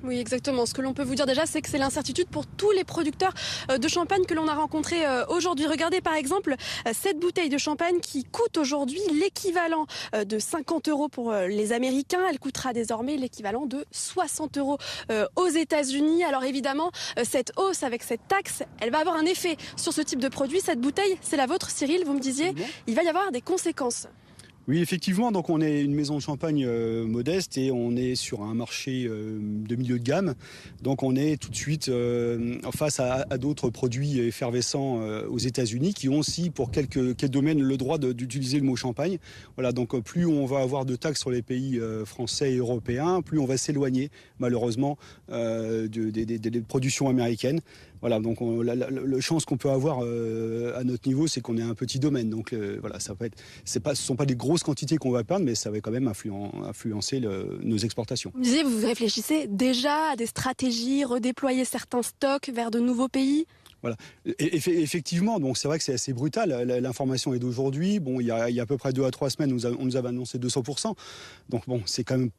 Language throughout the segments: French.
Oui, exactement. Ce que l'on peut vous dire déjà, c'est que c'est l'incertitude pour tous les producteurs de champagne que l'on a rencontrés aujourd'hui. Regardez par exemple cette bouteille de champagne qui coûte aujourd'hui l'équivalent de 50 € pour les Américains. Elle coûtera désormais l'équivalent de 60 € aux États-Unis. Alors évidemment, cette hausse avec cette taxe, elle va avoir un effet sur ce type de produit. Cette bouteille, c'est la vôtre, Cyril. Vous me disiez, il va y avoir des conséquences. Oui, effectivement, donc on est une maison de champagne modeste et on est sur un marché de milieu de gamme. Donc on est tout de suite face à d'autres produits effervescents aux États-Unis qui ont aussi pour quelques domaines le droit d'utiliser le mot champagne. Voilà, donc plus on va avoir de taxes sur les pays français et européens, plus on va s'éloigner malheureusement des productions américaines. Voilà, donc la chance qu'on peut avoir à notre niveau, c'est qu'on est un petit domaine. Donc voilà, ce sont pas des grosses quantités qu'on va perdre, mais ça va quand même influencer nos exportations. Vous disiez, vous réfléchissez déjà à des stratégies, redéployer certains stocks vers de nouveaux pays? Voilà. Effectivement, donc c'est vrai que c'est assez brutal. L'information est d'aujourd'hui. Bon, il y a à peu près 2 à 3 semaines, on nous avait annoncé 200%. Donc bon, c'est quand même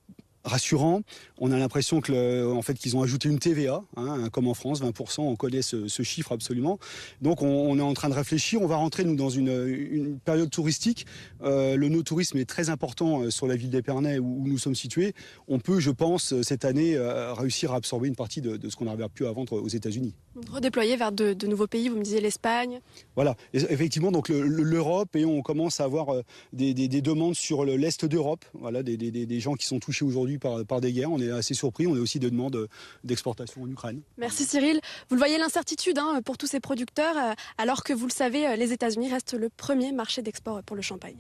rassurant. On a l'impression en fait, qu'ils ont ajouté une TVA, comme en France, 20%. On connaît ce chiffre absolument. Donc on est en train de réfléchir. On va rentrer nous dans une période touristique. Le no-tourisme est très important sur la ville d'Épernay où nous sommes situés. On peut, je pense, cette année réussir à absorber une partie de ce qu'on avait pu à vendre aux États-Unis. Redéployer vers de nouveaux pays, vous me disiez l'Espagne. Voilà, effectivement, donc l'Europe, et on commence à avoir des demandes sur l'Est d'Europe, voilà, des gens qui sont touchés aujourd'hui par des guerres. On est assez surpris, on a aussi des demandes d'exportation en Ukraine. Merci Cyril. Vous le voyez, l'incertitude pour tous ces producteurs, alors que vous le savez, les États-Unis restent le premier marché d'export pour le champagne.